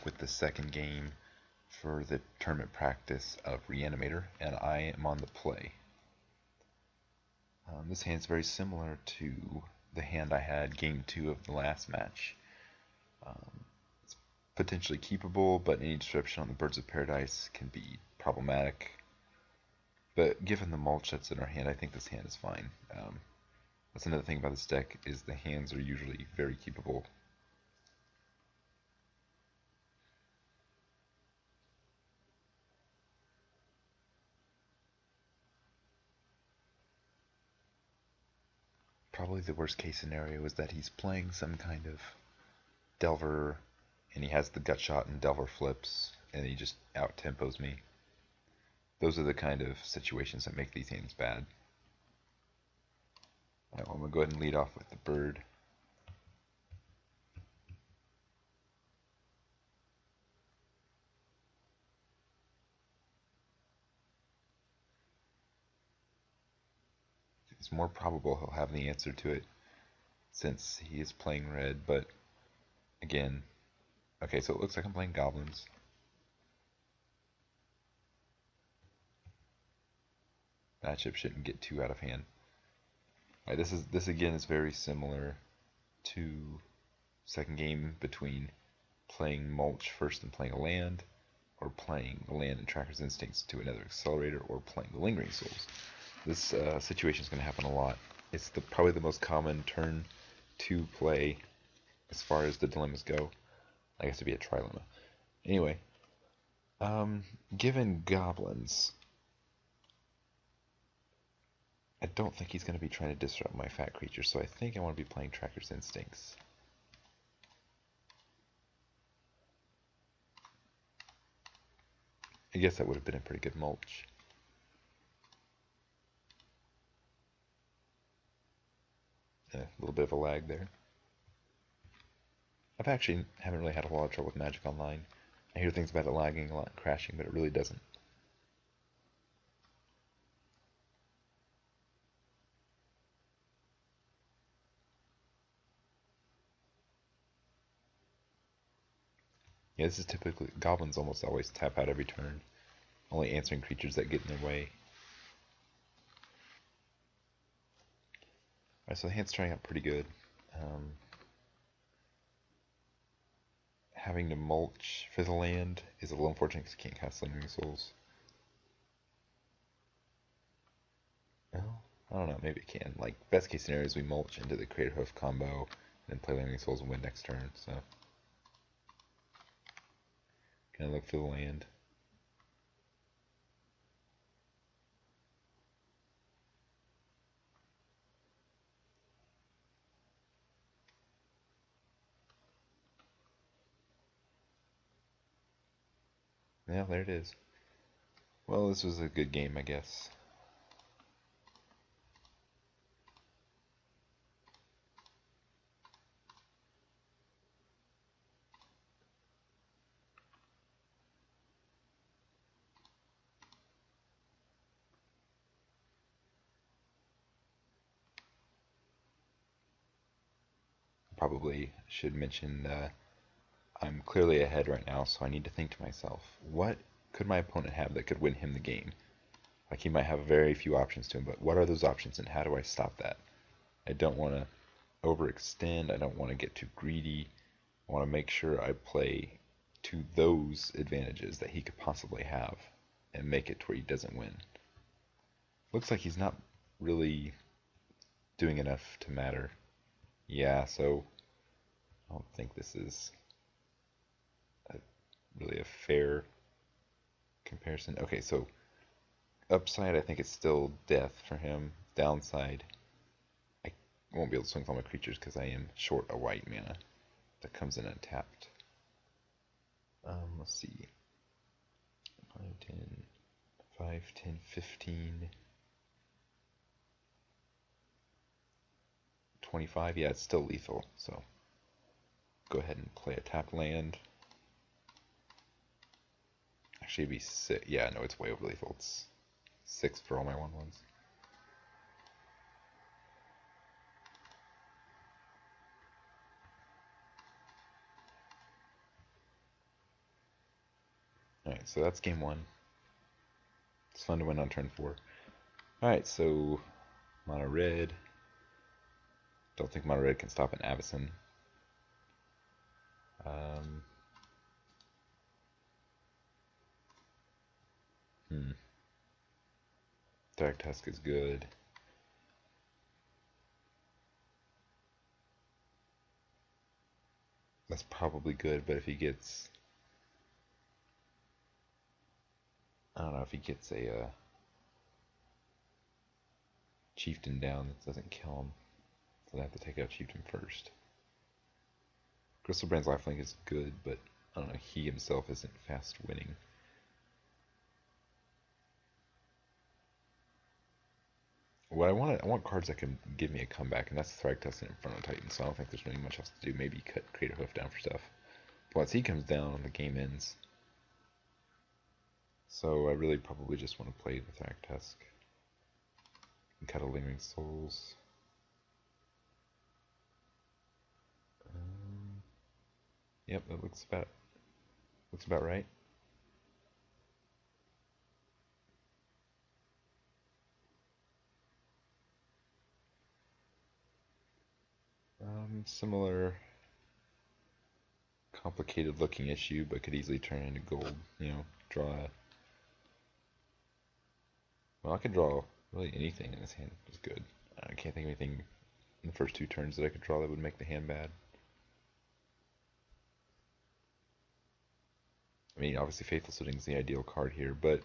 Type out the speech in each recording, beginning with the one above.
with the second game for the tournament practice of Reanimator, and I am on the play. This hand's very similar to the hand I had game 2 of the last match. It's potentially keepable, but any disruption on the Birds of Paradise can be problematic. But given the mulch that's in our hand, I think this hand is fine. That's another thing about this deck, is the hands are usually very keepable. Probably the worst case scenario is that he's playing some kind of Delver, and he has the gut shot and Delver flips, and he just out tempos me. Those are the kind of situations that make these hands bad. Alright, well, I'm going to go ahead and lead off with the bird. It's more probable he'll have the answer to it since he is playing red, but again, okay, so it looks like I'm playing goblins. Matchup shouldn't get too out of hand. Alright, this again is very similar to second game between playing mulch first and playing a land, or playing a land and Tracker's Instincts to another accelerator, or playing the Lingering Souls. This situation is going to happen a lot. It's probably the most common turn 2 play as far as the dilemmas go. I guess it'd be a trilemma. Anyway, given goblins, I don't think he's going to be trying to disrupt my fat creature, so I think I want to be playing Tracker's Instincts. I guess that would have been a pretty good mulch. A little bit of a lag there. I've actually haven't really had a lot of trouble with Magic Online. I hear things about it lagging a lot, crashing, but it really doesn't. Yeah, this is typically, goblins almost always tap out every turn, only answering creatures that get in their way. Alright, so the hand's starting out pretty good. Having to mulch for the land is a little unfortunate because I can't cast Lingering Souls. Well, I don't know, maybe it can. Like, best case scenario is we mulch into the Crater Hoof combo, and then play Lingering Souls and win next turn, so. Gonna look for the land. Yeah, there it is. Well, this was a good game, I guess. Probably should mention I'm clearly ahead right now, so I need to think to myself, what could my opponent have that could win him the game? Like, he might have very few options to him, but what are those options and how do I stop that? I don't want to overextend, I don't want to get too greedy. I want to make sure I play to those advantages that he could possibly have and make it to where he doesn't win. Looks like he's not really doing enough to matter. Yeah, so I don't think this is really a fair comparison. Okay, so upside, I think it's still death for him. Downside, I won't be able to swing for my creatures because I am short a white mana that comes in untapped. Let's see. 5, 10, 5, 10, 15, 25. Yeah, it's still lethal, so go ahead and play a tapped land. Actually, it'd be 6. Yeah, no, it's way over lethal. It's 6 for all my 1/1s. Alright, so that's game one. It's fun to win on turn 4. Alright, so mono red. Don't think mono red can stop an Avacyn. Um, Dark Tusk is good. That's probably good, but if he gets... I don't know, if he gets a Chieftain down, that doesn't kill him. So I have to take out Chieftain first. Gristlebrand's lifelink is good, but I don't know, he himself isn't fast winning. What I want cards that can give me a comeback, and that's Thragtusk and Inferno Titan, so I don't think there's really much else to do. Maybe cut Crater Hoof down for stuff. But once he comes down, the game ends. So I really probably just want to play the Thragtusk. And cut a Lingering Souls. Yep, that looks about right. Similar complicated looking issue, but could easily turn into gold. You know, draw. Well, I could draw really anything in this hand. It's good. I can't think of anything in the first 2 turns that I could draw that would make the hand bad. I mean, obviously Faithful Suiting is the ideal card here, but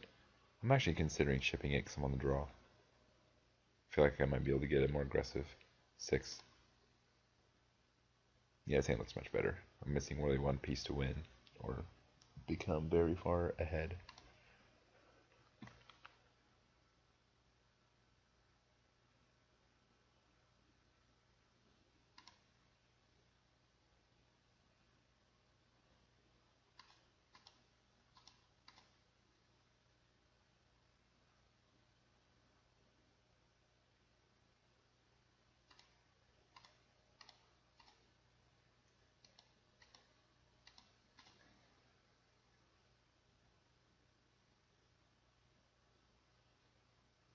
I'm actually considering shipping it because I'm on the draw. I feel like I might be able to get a more aggressive 6. Yeah, this hand looks much better. I'm missing really one piece to win, or become very far ahead.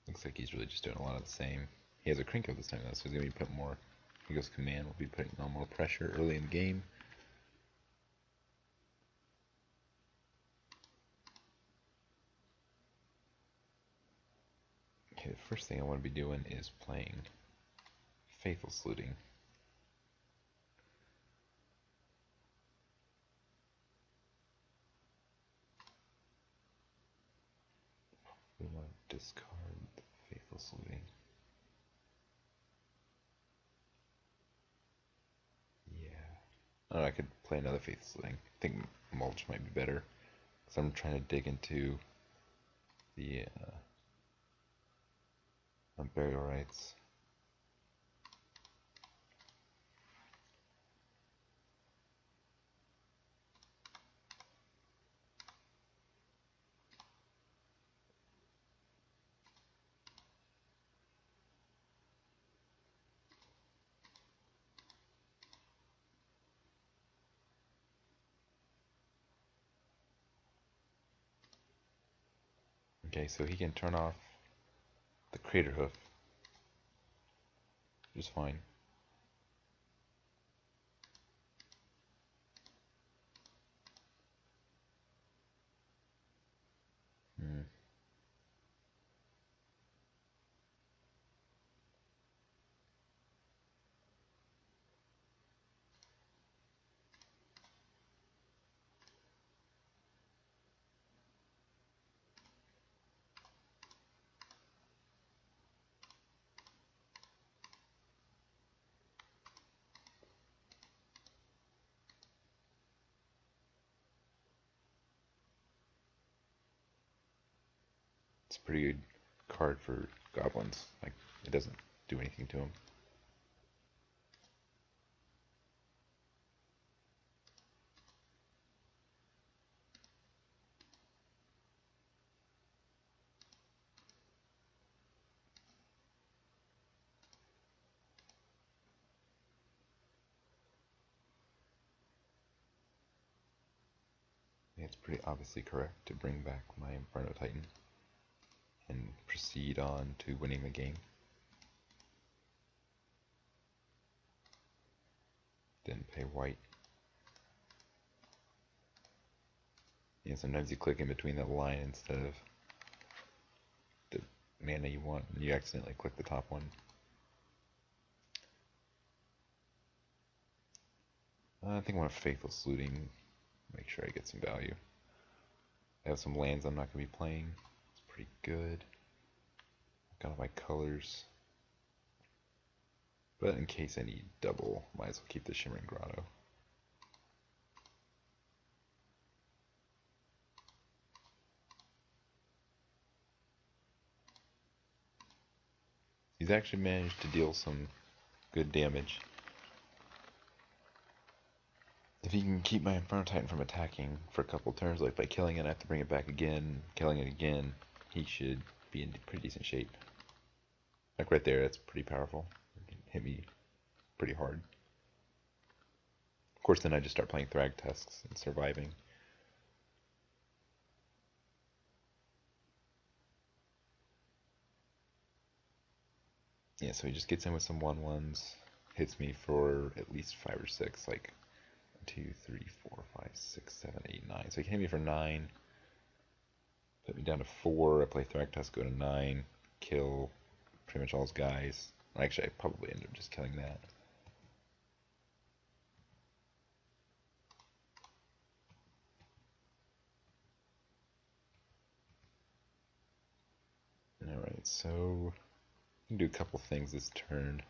Looks like he's really just doing a lot of the same. He has a Krinko this time though, so he's going to be putting more. Krinko's command will be putting on more pressure early in the game. Okay, the first thing I want to be doing is playing Faithful Saluting. We want to discard the Faithful Saluting. Yeah. Oh, I could play another Faithful Saluting. I think Mulch might be better. Because I'm trying to dig into the Burial Rites. Okay, so he can turn off the Crater Hoof, which is fine. It's a pretty good card for goblins. Like, it doesn't do anything to them. Yeah, it's pretty obviously correct to bring back my Inferno Titan and proceed on to winning the game. Then pay white. Yeah, sometimes you click in between that line instead of the mana you want, and you accidentally click the top one. I think I want a Faithless Looting, make sure I get some value. I have some lands I'm not going to be playing. It's pretty good. Got all my colors. But in case I need double, might as well keep the Shimmering Grotto. He's actually managed to deal some good damage. If he can keep my Inferno Titan from attacking for a couple turns, like by killing it, I have to bring it back again, killing it again, he should be in pretty decent shape. Like right there, that's pretty powerful. It can hit me pretty hard. Of course, then I just start playing Thragtusks and surviving. Yeah, so he just gets in with some 1/1s, hits me for at least 5 or 6, like 2, 3, 4, 5, 6, 7, 8, 9. So he can hit me for 9, put me down to 4. I play Thragtusk, go to 9, kill pretty much all his guys. Actually, I probably end up just killing that. Alright, so I can do a couple things this turn.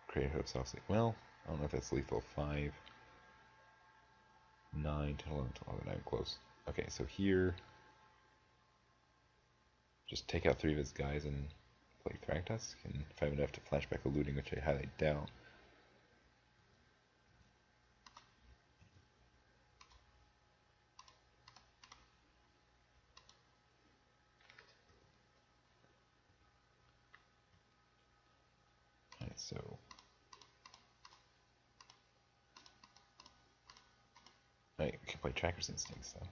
Create Hopes, obviously. Well, I don't know if that's lethal. 5, 9, 10, 11, 12, 9, close. Okay, so here, just take out 3 of his guys and play Thragtusk, and if I have enough to flashback a looting, which I highly doubt. Alright, so I can play Tracker's Instincts though.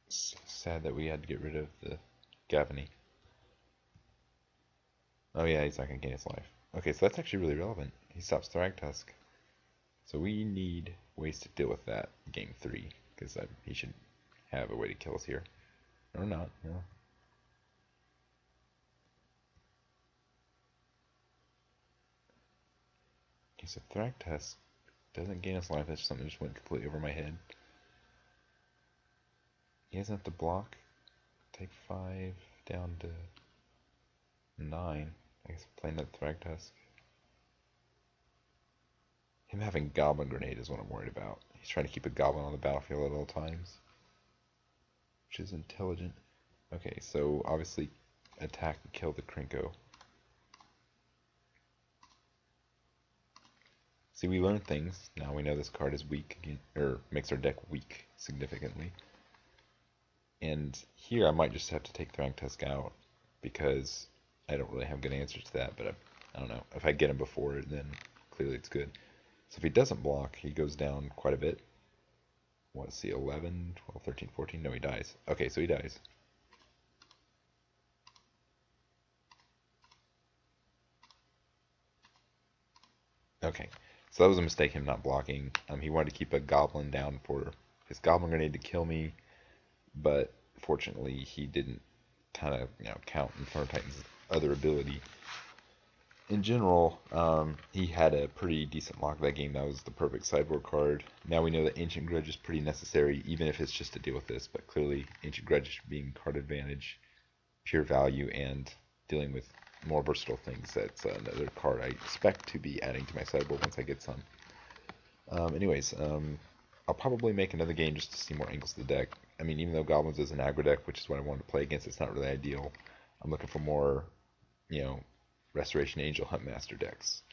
It's sad that we had to get rid of the Gavany. Oh yeah, he's not going to gain his life. Okay, so that's actually really relevant. He stops Thragtusk. So we need ways to deal with that in game 3, because he should have a way to kill us here. Or not, no. Okay, so Thragtusk doesn't gain us life, that's something that just went completely over my head. He doesn't have to block. Take 5 down to 9. I guess playing that Thragtusk. Him having Goblin Grenade is what I'm worried about. He's trying to keep a Goblin on the battlefield at all times, which is intelligent. Okay, so obviously attack and kill the Krinko. See, we learn things. Now we know this card is weak, or makes our deck weak significantly. And here I might just have to take Thragtusk out, because I don't really have good answers to that, but I don't know. If I get him before it, then clearly it's good. So if he doesn't block, he goes down quite a bit. Let's see, 11, 12, 13, 14. No, he dies. Okay, so he dies. Okay, so that was a mistake, him not blocking. He wanted to keep a Goblin down for his Goblin Grenade to kill me, but fortunately he didn't kind of count Inferno Titan's other ability. In general, he had a pretty decent lock that game. That was the perfect sideboard card. Now we know that Ancient Grudge is pretty necessary, even if it's just to deal with this, but clearly Ancient Grudge being card advantage, pure value, and dealing with more versatile things. That's another card I expect to be adding to my sideboard once I get some. Anyways, I'll probably make another game just to see more angles of the deck. I mean, even though Goblins is an aggro deck, which is what I wanted to play against, it's not really ideal. I'm looking for more, Restoration Angel Huntmaster decks.